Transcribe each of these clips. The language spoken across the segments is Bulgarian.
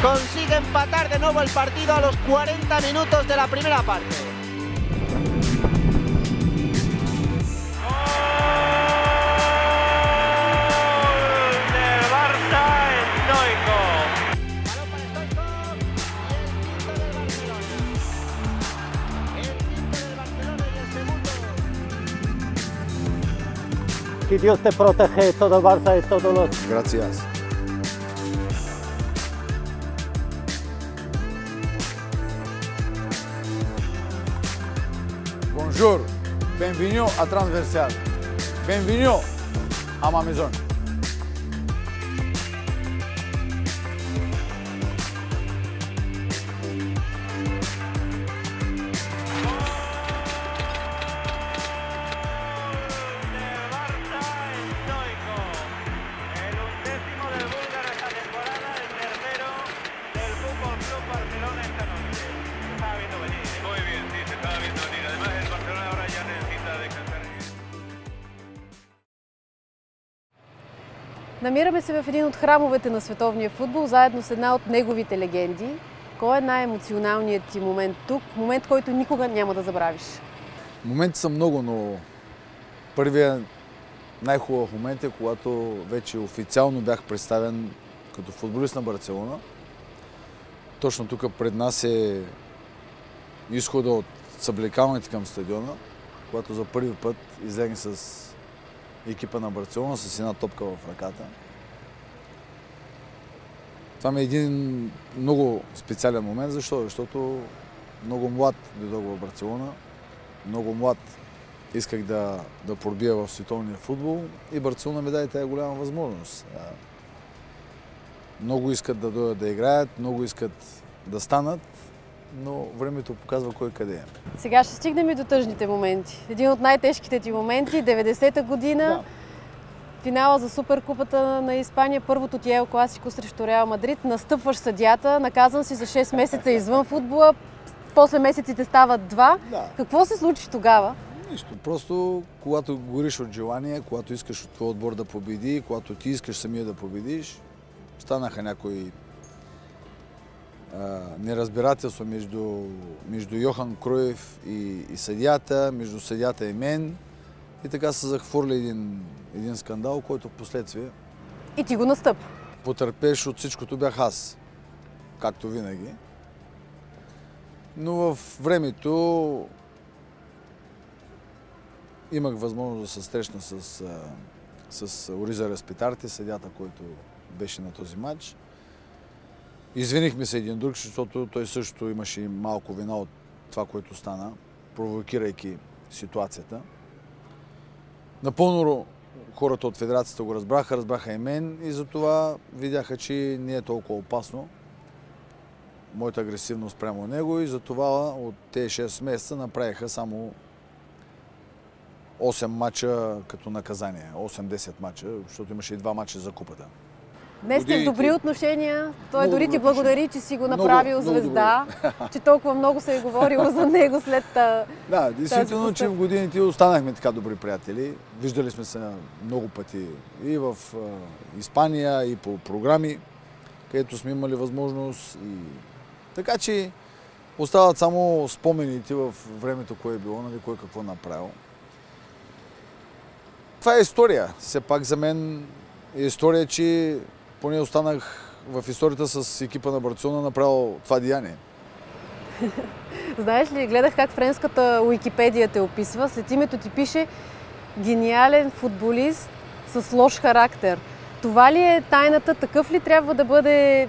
consigue empatar de nuevo el partido a los 40 minutos de la primera parte. Que Dios te protege, todo Barça y todos los... Gracias. Bonjour, bienvenue à Transversal. Bienvenue à ma maison. Намираме се в един от храмовете на световния футбол, заедно с една от неговите легенди. Кой е най-емоционалният ти момент тук? Момент, който никога няма да забравиш? Моменти са много, но първият най-хубав момент е, когато вече официално бях представен като футболист на Барселона. Точно тук пред нас е изхода от съблекалните към стадиона, когато за първи път излезе с екипа на Барселона с една топка в ръката. Това ми е един много специален момент. Защо? Защото много млад дойдох в Барселона, много млад исках да пробия в световния футбол и Барселона ми даде тази голяма възможност. Много искат да дойдат да играят, много искат да станат, но времето показва кой къде е. Сега ще стигнем и до тъжните моменти. Един от най-тежките ти моменти, 90-та година, да. Финала за Суперкупата на Испания, първото ти Ел Класико срещу Реал Мадрид. Настъпваш съдията, наказан си за 6 месеца извън футбола, после месеците стават 2. Да. Какво се случи тогава? Нищо. Просто когато гориш от желание, когато искаш от твой отбор да победи, когато ти искаш самия да победиш, станаха някои неразбирателство между Йохан Кройф и съдията, между съдията и мен. И така се захвърли един скандал, който в последствие... И ти го настъп? Потърпеш от всичкото бях аз, както винаги. Но в времето имах възможност да се срещна с Ориза Респитарти, съдията, който беше на този матч. Извинихме се един друг, защото той също имаше малко вина от това, което стана, провокирайки ситуацията. Напълно хората от федерацията го разбраха и мен и затова видяха, че не е толкова опасно моята агресивност прямо него и затова от тези 6 месеца направиха само 8 мача като наказание, 8-10 мача, защото имаше и 2 мача за купата. Днес сте в добри отношения. Той дори ти благодари, че си го направил звезда, че толкова много се е говорило за него след тази... Да, действително, че в годините останахме така добри приятели. Виждали сме се много пъти и в Испания, и по програми, където сме имали възможност. Така че остават само спомените в времето, кое е било, нали, кой какво направил. Това е история. Все пак за мен е история, че поне останах в историята с екипа на Барселона направил това деяние. Знаеш ли, гледах как френската Уикипедия те описва. След името ти пише гениален футболист с лош характер. Това ли е тайната? Такъв ли трябва да бъде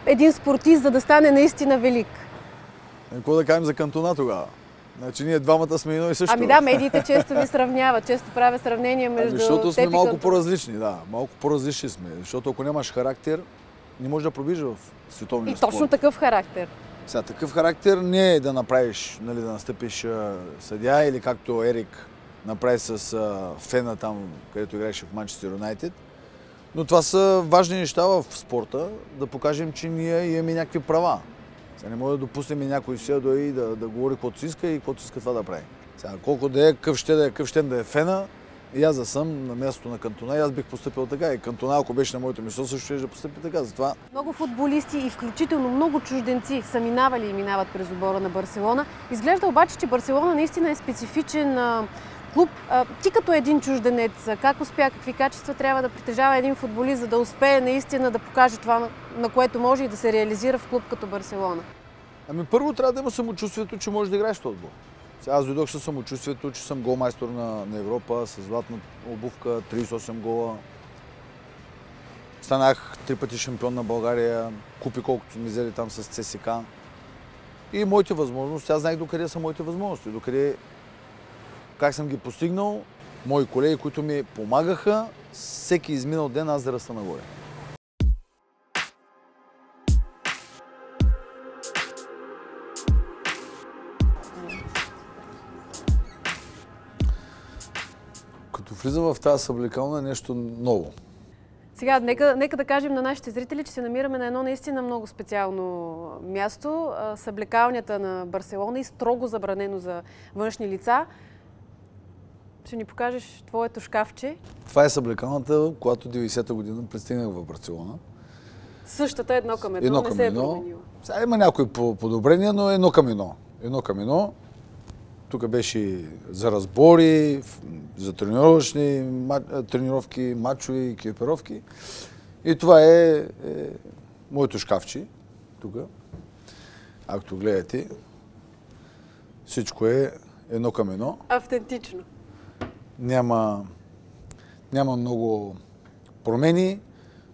един спортист, за да стане наистина велик? Какво да кажем за Кантона тогава? Значи ние двамата сме едно и също. Ами да, медиите често ви сравняват, често правят сравнения между защото сме малко по-различни, да. Малко по-различни сме. Защото ако нямаш характер, не можеш да пробиш в световния спорт. И точно такъв характер. Сега, такъв характер не е да направиш, нали, да настъпиш съдия или както Ерик направи с Фена там, където играеше в Манчестър Юнайтед. Но това са важни неща в спорта, да покажем, че ние имаме някакви права. Сега не може да допуснем някой си да говори каквото си иска и каквото си иска това да прави. Сега, колко да е, къв ще да е Фена, И аз да съм на мястото на Кантона и аз бих поступил така. И Кантона, ако беше на моето място, също ще да поступи така. Затова... Много футболисти и включително много чужденци са минавали и минават през отбора на Барселона. Изглежда обаче, че Барселона наистина е специфичен клуб. Ти като един чужденец, как успя, какви качества трябва да притежава един футболист, за да успее наистина да покаже това, на което може и да се реализира в клуб като Барселона? Ами първо трябва да има самочувствието, че може да играеш в този отбор. Аз дойдох със самочувствието, че съм голмайстор на Европа, с златна обувка, 38 гола. Станах 3 пъти шампион на България, купи колкото ми взели там с ЦСК. И моите възможности, аз знаех докъде са моите възможности, докъде, как съм ги постигнал, мои колеги, които ми помагаха, всеки изминал ден аз да раста нагоре. Като влизам в тази съблекална е нещо ново. Сега, нека да кажем на нашите зрители, че се намираме на едно наистина много специално място. Съблекалнята на Барселона и строго забранено за външни лица. Ще ни покажеш твоето шкафче. Това е съблекалната, когато 90-та година пристигнах в Барселона. Същата едно към едно, не се е променила. Сега има някои подобрения, но едно към едно. Едно към едно. Тук беше за разбори, за тренировки, мачови, екипировки. И това е моето шкафче. Тук, ако гледате, всичко е едно към едно. Автентично. Няма много промени.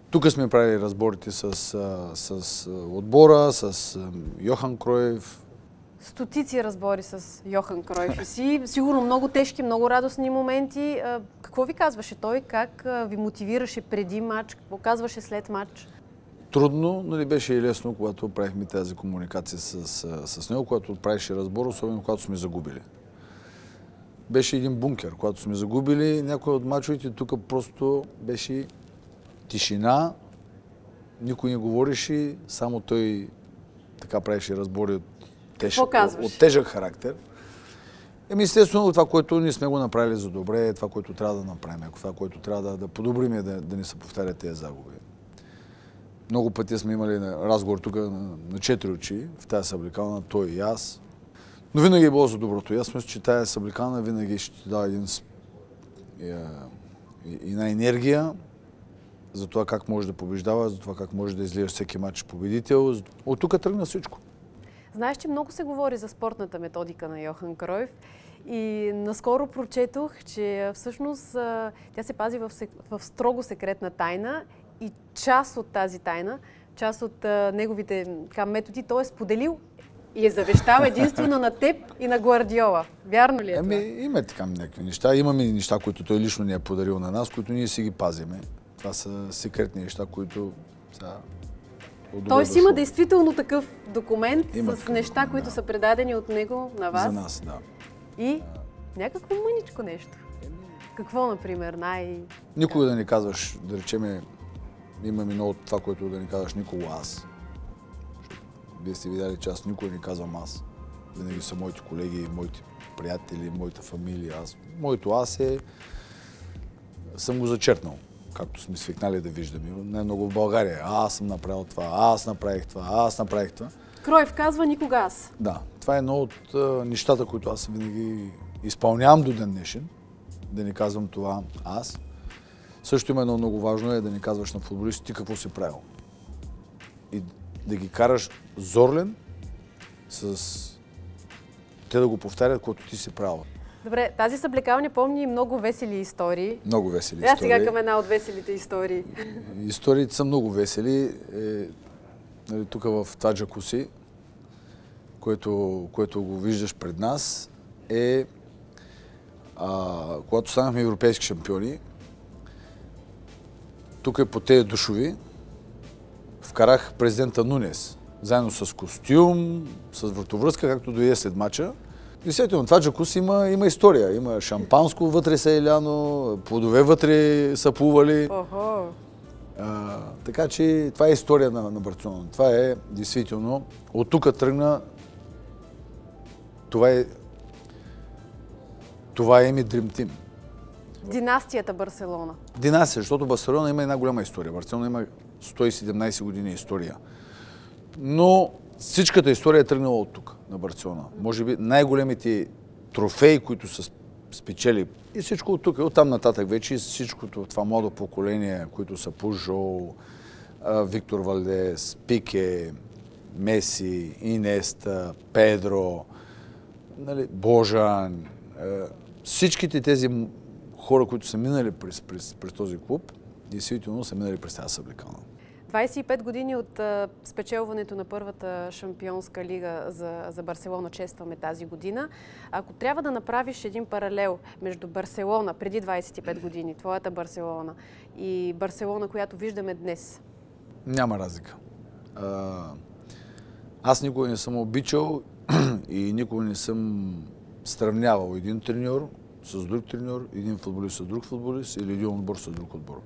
Тук сме правили разборите с отбора, с Йохан Кройф. Стотици разбори с Йохан Кройф. Си сигурно много тежки, много радостни моменти. Какво ви казваше той? Как ви мотивираше преди матч? Какво казваше след матч? Трудно, но не беше и лесно, когато правихме тази комуникация с него, когато правеше разбор, особено когато сме загубили. Беше един бункер, когато сме загубили. Някои от мачовете тук просто беше тишина, никой не говореше, само той така правеше разбори от тежък характер. Естествено, това, което ние сме го направили за добре, това, което трябва да направим, това, което трябва да подобрим, да не се повтарят тези загуби. Много пъти сме имали разговор тук на 4 очи, в тази съблекална, той и аз. Но винаги е било за доброто. Аз мисля, че тази съблекална винаги ще ти дава една енергия за това как може да побеждава, за това как може да излияш всеки матч победител. От тук тръгна всичко. Знаеш, че много се говори за спортната методика на Йохан Кройф и наскоро прочетох, че всъщност тя се пази в строго секретна тайна и част от тази тайна, част от неговите методи, той е споделил и е завещал единствено на теб и на Гвардиола. Вярно ли е това? Има така някакви неща. Имаме неща, които той лично ни е подарил на нас, които ние си ги пазиме. Това са секретни неща, които са... Тоест има действително такъв документ с неща, които са предадени от него на вас? За нас, да. И някакво мъничко нещо. Какво, например, Никога да не казваш, да речеме, имаме много това, което да не казваш никога аз. Вие сте видяли, че аз никога не казвам аз. Винаги са моите колеги, моите приятели, моята фамилия. Моето аз съм го зачеркнал, както сме свикнали да виждаме. Най-много в България. Аз съм направил това, аз направих това, аз направих това. Кройф казва никога аз. Да, това е едно от нещата, които аз винаги изпълнявам до ден днешен. Да не казвам това аз. Също има едно много важно е да не казваш на футболистите ти какво си правил. И да ги караш зорлен с те да го повтарят, което ти си правил. Добре, тази съблекалня помни много весели истории. Много весели истории. Сега към една от веселите истории. Историите са много весели. Тук в това джакуси, което го виждаш пред нас, когато станахме европейски шампиони, тук по тези душови вкарах президента Нунес, заедно с костюм, с вратовръзка, както дойде след мача. Действително, това джакуси има история. Има шампанско вътре са еляно, плодове вътре са плували. Така че това е история на Барселона. Това е действително. От тук тръгна. Това е ми Dream Team. Династията Барселона. Династия, защото Барселона има една голяма история. Барселона има 117 години история. Но всичката история е тръгнала от тук, на Барселона. Може би най-големите трофеи, които са спечели, и всичко от тук. И оттам нататък вече всичкото това младо поколение, които са Пужол, Виктор Валдес, Пике, Меси, Инеста, Педро, нали, Божан, всичките тези хора, които са минали през този клуб, действително са минали през тази съблекална. 25 години от спечелването на първата шампионска лига за Барселона честваме тази година. Ако трябва да направиш един паралел между Барселона преди 25 години, твоята Барселона, и Барселона, която виждаме днес? Няма разлика. Аз никога не съм обичал и никога не съм сравнявал един треньор с друг треньор, един футболист с друг футболист или един отбор с друг отбор.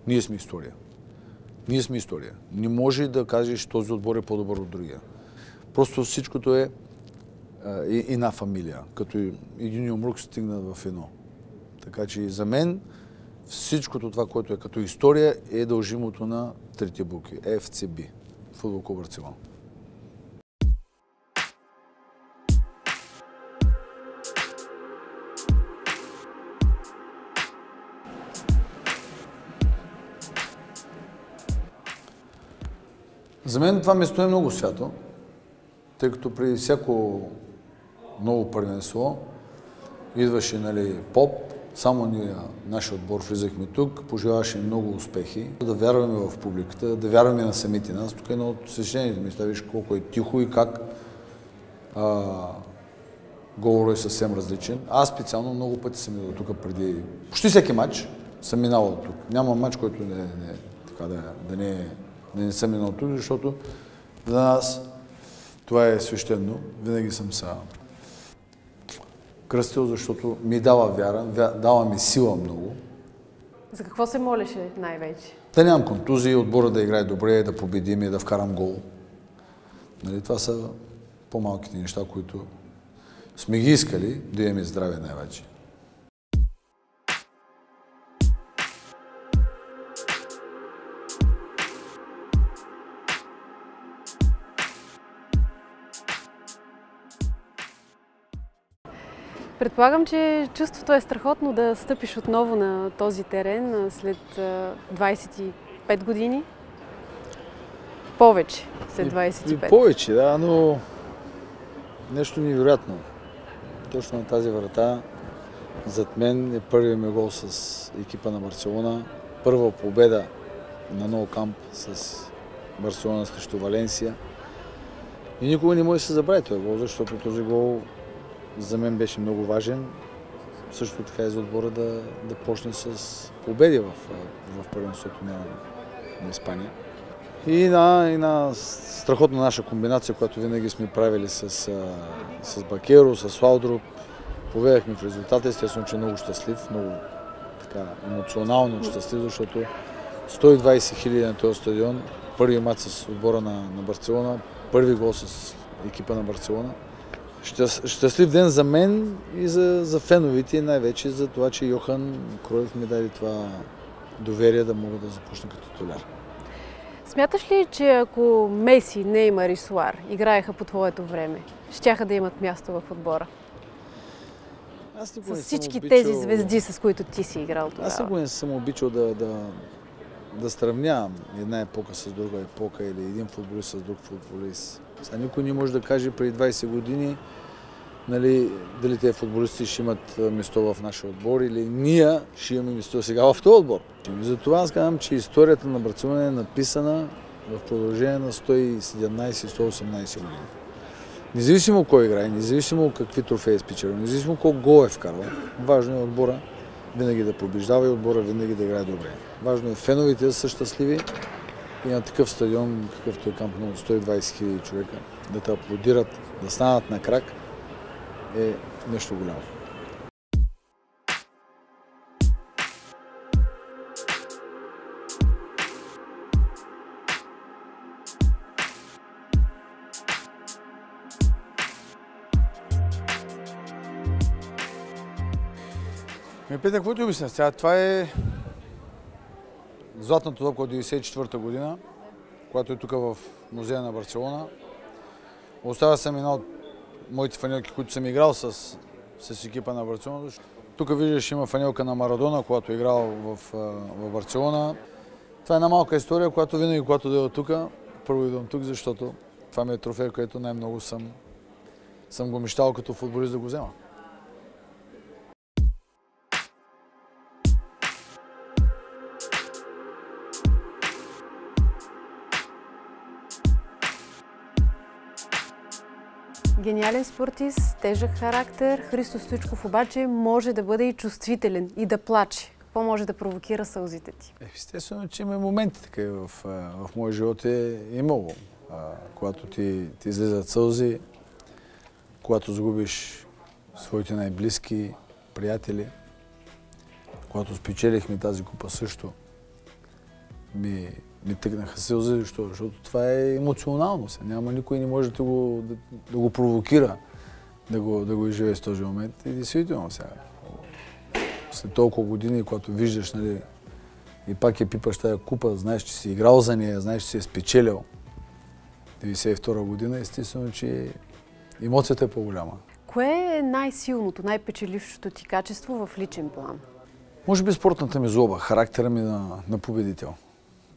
Ние сме история. Ние сме история. Не може да кажеш, този отбор е по-добър от другия. Просто всичкото е една фамилия, като един юмрук стигна в едно. Така че за мен всичкото това, което е като история, е дължимото на трите букви. FCB. Футбол клуб Барселона. За мен това место е много свято, тъй като при всяко ново първенство идваше, нали, поп, само ние, нашия отбор, влизахме тук, пожелаваше много успехи, да вярваме в публиката, да вярваме на самите нас. Тук е едно от свещените места, виж колко е тихо и как говорът е съвсем различен. Аз специално много пъти съм идвал тук преди, почти всеки матч съм минавал тук. Няма матч, който да не съм минал тук, защото за нас това е свещено. Винаги съм се кръстил, защото ми дава вяра, дава ми сила много. За какво се молеше най-вече? Да нямам контузии, отбора да играе добре, да победим и да вкарам гол. Нали, това са по-малките неща, които сме ги искали, да имаме здраве най-вече. Предполагам, че чувството е страхотно да стъпиш отново на този терен след 25 години. Повече след 25. И повече, да, но нещо невероятно. Точно на тази врата зад мен е първият ми гол с екипа на Барселона. Първа победа на Nou Camp с Барселона срещу Валенсия. И никога не може да се забрави този гол, защото този гол за мен беше много важен. Също така и за отбора да почне с победи в първенството на Испания. И една страхотна наша комбинация, която винаги сме правили с Бакеро, с Лаудруп. Поведахме в резултата, естествено, че много щастлив, много така емоционално щастлив, защото 120 хиляди на този стадион, първи мач с отбора на Барселона, първи гол с екипа на Барселона. Щастлив ден за мен и за феновите, най-вече за това, че Йохан Кройф ми даде това доверие да мога да започна като титуляр. Смяташ ли, че ако Меси, Неймар и Суар играеха по твоето време, щяха да имат място в отбора? С всички тези звезди, с които ти си играл тогава. Аз никога не съм обичал да сравнявам една епока с друга епока или един футболист с друг футболист. Сега никой не може да каже преди 20 години, нали, дали тези футболисти ще имат место в нашия отбор или ние ще имаме место сега в този отбор. И затова аз казвам, че историята на Барселона е написана в продължение на 117-118 години. Независимо кой играе, независимо какви трофеи е спечелил, независимо колко гол е вкарвал, важно е отбора винаги да побеждава и отбора винаги да играе добре. Важно е феновите да са щастливи и на такъв стадион, какъвто е Камп Nou, 120 хиляди човека, да те аплодират, да станат на крак, е нещо голямо. Ме пита, какво ти обясня? Сега това е златната топка от 1994 година, която е тук в музея на Барселона. Оставя съм една от моите фанелки, които съм играл с екипа на Барселона. Тук виждаш, има фанелка на Марадона, когато е играл в Барселона. Това е една малка история, която винаги, когато дойда тук, първо идвам тук, защото това ми е трофей, което най-много съм го мечтал като футболист да го взема. Гениален спортист, тежък характер. Христо Стоичков обаче може да бъде и чувствителен и да плаче. Какво може да провокира сълзите ти? Естествено, че има моменти така в моя живот е имало. Когато ти излизат сълзи, когато загубиш своите най-близки приятели, когато спечелихме тази купа също, ми тъкнаха сълзи, защото това е емоционално. Няма никой не може да го провокира да го изживее с този момент. И действително сега, след толкова години, когато виждаш, нали, и пак пипаш тази купа, знаеш, че си играл за нея, знаеш, че си е спечелил 1992 година, естествено, че емоцията е по-голяма. Кое е най-силното, най-печелившото ти качество в личен план? Може би спортната ми злоба, характера ми на победител.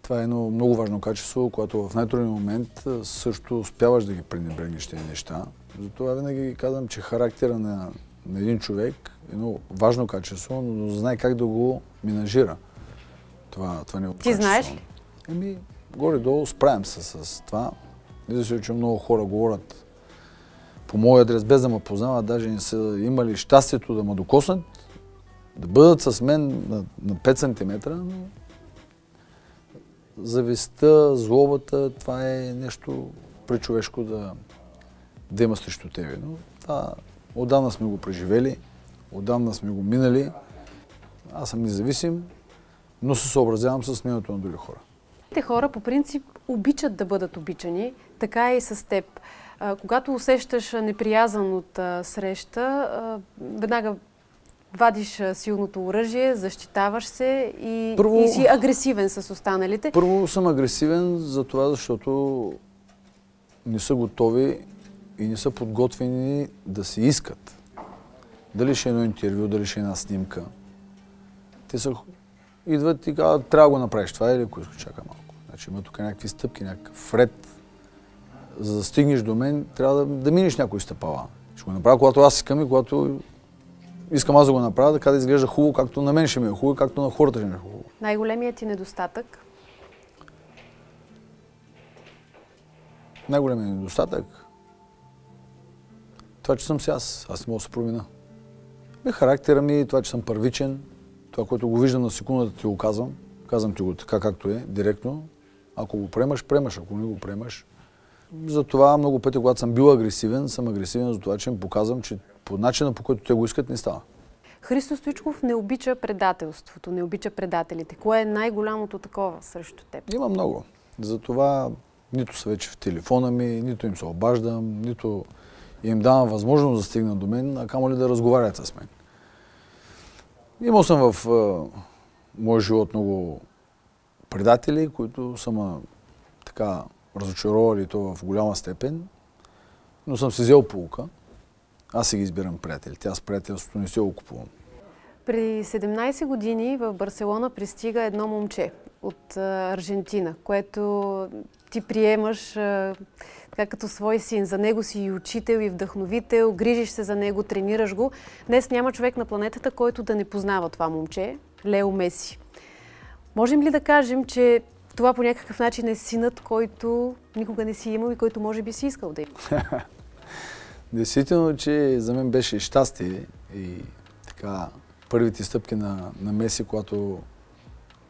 Това е едно много важно качество, което в най-труден момент също успяваш да ги пренебрегнеш тези неща. Затова винаги казвам, че характера на един човек е едно важно качество, но знае как да го менажира. Това не е. Ти знаеш ли? Горе-долу справям се с това. Независимо, че много хора говорят по мой адрес, без да ме познават, даже не са имали щастието да ме докоснат, да бъдат с мен на 5 см, но завистта, злобата, това е нещо пречовешко да има срещу тебе. Но това отдавна сме го преживели, отдавна сме го минали. Аз съм независим, но се съобразявам с мнението на други хора. Те хора по принцип обичат да бъдат обичани, така и с теб. Когато усещаш неприязан от среща, веднага вадиш силното оръжие, защитаваш се и си агресивен с останалите. Първо съм агресивен за това, защото не са готови и не са подготвени да се искат. Дали ще е едно интервю, дали ще е една снимка. Те идват и казват, трябва да го направиш това или ако чака малко. Значи има тук някакви стъпки, някакъв ред. За да стигнеш до мен, трябва да минеш някои стъпала. Ще го направя, когато аз искам и когато искам аз да го направя, така да изглежда хубаво, както на мен ще ми е хубаво, както на хората ще ми е хубаво. Най-големият ти недостатък? Най-големият недостатък? Това, че съм си аз. Аз не мога да се променя. Характера ми, това, че съм първичен, това, което го виждам на секундата, ти го казвам. Казвам ти го така, както е, директно. Ако го приемаш, приемаш. Ако не го приемаш. Затова много пъти, когато съм бил агресивен, съм агресивен за това, че им показвам, че по начина, по който те го искат, не става. Христо Стоичков не обича предателството, не обича предателите. Кое е най-голямото такова срещу теб? Има много. Затова нито са вече в телефона ми, нито им се обаждам, нито им давам възможност да стигнат до мен, а камо ли да разговарят с мен. Имал съм в моя живот много предатели, които са ме така разочаровали то в голяма степен, но съм си взел поука. Аз си ги избирам приятелите. Аз приятелството не се го купувам. При 17 години в Барселона пристига едно момче от Аржентина, което ти приемаш така като свой син. За него си и учител, и вдъхновител, грижиш се за него, тренираш го. Днес няма човек на планетата, който да не познава това момче, Лео Меси. Можем ли да кажем, че това по някакъв начин е синът, който никога не си имал и който може би си искал да има? Действително, че за мен беше щастие и така първите стъпки на Меси, когато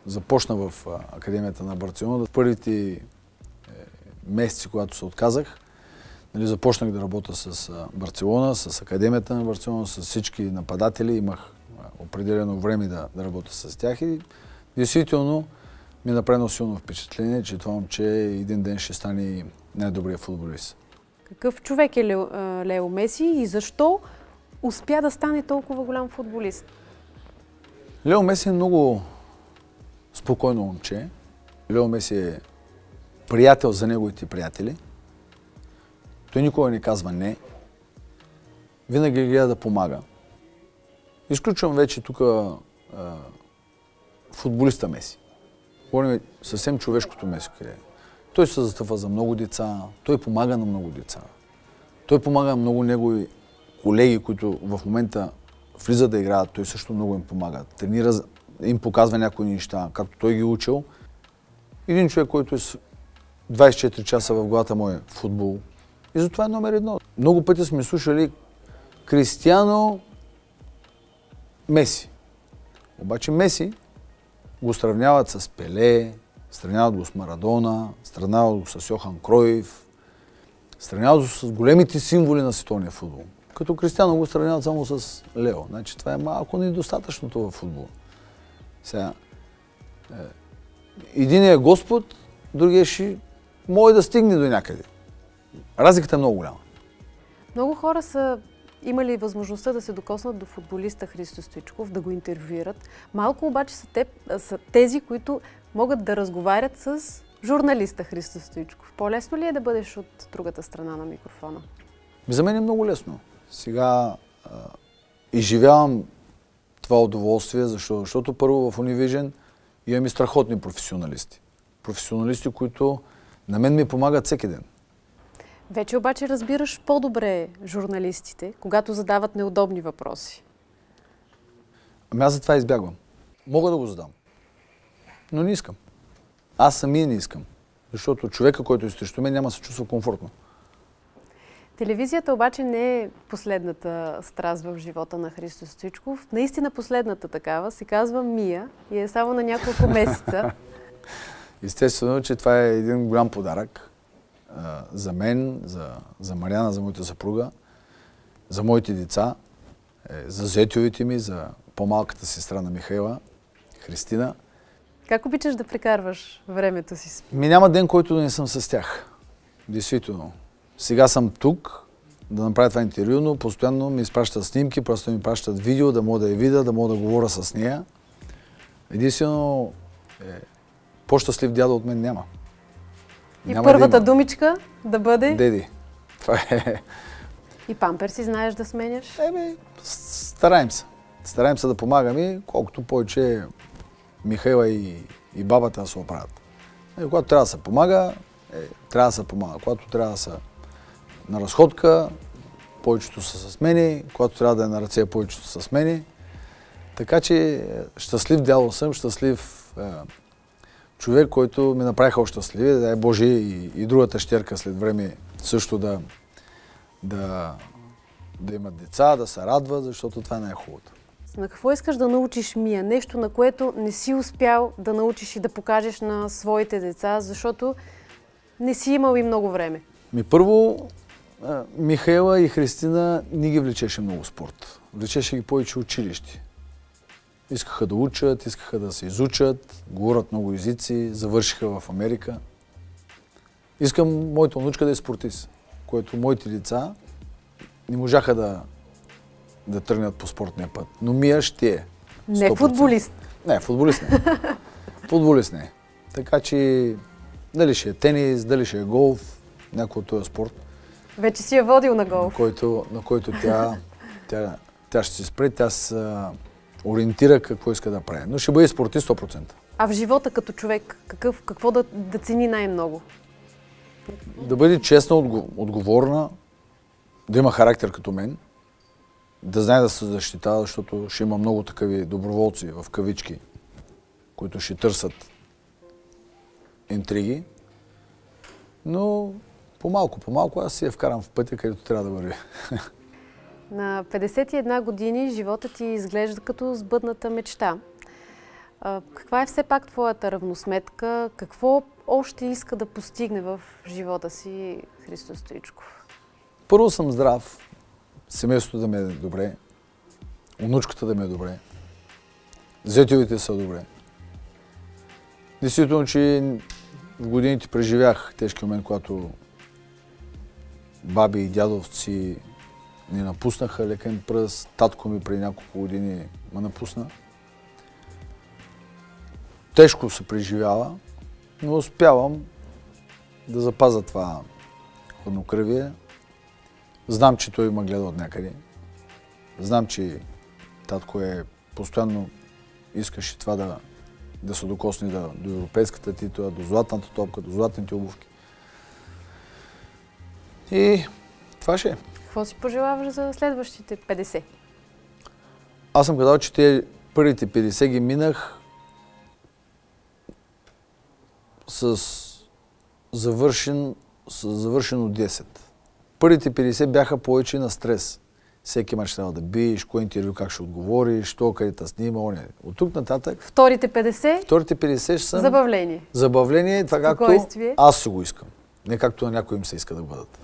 започна в Академията на Барселона. В първите месеци, когато се отказах, започнах да работя с Барселона, с Академията на Барселона, с всички нападатели. Имах определено време да работя с тях и действително ми направи силно впечатление, че това момче един ден ще стане най-добрият футболист. Какъв човек е Лео Меси и защо успя да стане толкова голям футболист? Лео Меси е много спокойно момче. Лео Меси е приятел за неговите приятели. Той никога не казва не. Винаги гледа да помага. Изключвам вече тук футболиста Меси. Говорим съвсем човешкото Меси. Той се застъпва за много деца, той помага на много деца. Той помага на много негови колеги, които в момента влизат да играят, той също много им помага. Тренира, им показва някои неща, както той ги учил. Един човек, който е 24 часа в главата му е футбол. И затова е номер едно. Много пъти сме слушали Кристиано Меси. Обаче Меси го сравняват с Пеле, сравняват го с Марадона, сравняват го с Йохан Кройф, сравняват го с големите символи на световния футбол. Като Кристиано го сравняват само с Лео. Значи това е малко недостатъчното във футбола. Сега, единият е Господ, другия ще може да стигне до някъде. Разликата е много голяма. Много хора са имали възможността да се докоснат до футболиста Христо Стоичков, да го интервюират. Малко обаче са тези, които могат да разговарят с журналиста Христо Стоичков. По-лесно ли е да бъдеш от другата страна на микрофона? За мен е много лесно. Сега изживявам това удоволствие, защото първо в Univision имаме страхотни професионалисти. Професионалисти, които на мен ми помагат всеки ден. Вече обаче разбираш по-добре журналистите, когато задават неудобни въпроси. Ами аз затова избягвам. Мога да го задам, но не искам. Аз самия не искам, защото човека, който е срещу мен, няма да се чувства комфортно. Телевизията обаче не е последната страст в живота на Христо Стоичков. Наистина последната такава се казва Мия и е само на няколко месеца. Естествено, че това е един голям подарък за мен, за Мариана, за моята съпруга, за моите деца, за зетьовите ми, за по-малката сестра на Михаила, Христина. Как обичаш да прекарваш времето си? Няма ден, който да не съм с тях. Действително. Сега съм тук да направя това интервю, но постоянно ми изпращат снимки, просто ми пращат видео, да мога да я видя, да мога да говоря с нея. Единствено, по-щастлив дядо от мен няма. И първата думичка да бъде? Деди. Това е... И памперси знаеш да сменяш? Стараем се. Стараем се да помагаме, колкото повече Михаила и бабата да се оправят. Когато трябва да се помага, трябва да се помага. Когато трябва да са на разходка, повечето са с мене. Когато трябва да е на ръце, повечето са с мене. Така че щастлив дядо съм, щастлив човек, който ми направиха щастливи. Дай Боже и другата щерка след време също да имат деца, да се радват, защото това е най-хубавото. На какво искаш да научиш Мия? Нещо, на което не си успял да научиш и да покажеш на своите деца, защото не си имал и много време. Първо, Михаела и Христина не ги влечеше много спорт. Влечеше ги повече училище. Искаха да учат, искаха да се изучат, говорят много езици, завършиха в Америка. Искам моята внучка да е спортист, което моите деца не можаха да тръгнат по спортния път. Но Мия ще е. 100%. Не футболист. Не, футболист не. Футболист не. Така че дали ще е тенис, дали ще е голф, някой от този спорт. Вече си я водил на голф. На който тя ще се спре, тя се ориентира какво иска да прави. Но ще бъде спортист 100%. А в живота като човек, какво да цени най-много? Да бъде честна, отговорна, да има характер като мен, да знае да се защитава, защото ще има много такива доброволци, в кавички, които ще търсят интриги. Но по-малко аз си я вкарам в пътя, където трябва да върви. На 51 години живота ти изглежда като сбъдната мечта. Каква е все пак твоята равносметка? Какво още иска да постигне в живота си Христо Стоичков? Първо съм здрав, семейството да ми е добре, внучката да ми е добре, зетьовите са добре. Действително, че в годините преживях тежки момент, когато баби и дядовци ни напуснаха, лекен пръст, татко ми преди няколко години ме напусна. тежко се преживява, но успявам да запазя това хладнокръвие. Знам, че той има гледа от някъде. Знам, че татко постоянно искаше това да се докосне до европейската титла, до златната топка, до златните обувки. И това ще е. Какво си пожелаваш за следващите 50? Аз съм казал, че първите 50 ги минах с завършено 10. Първите 50 бяха повече на стрес. Всеки мач трябва да биеш, кое интервю как ще отговориш, то къде те снима, От тук нататък... Вторите 50? Вторите 50 ще са... Забавление. Забавление, така както аз се го искам. Не както на някой им се иска да бъдат.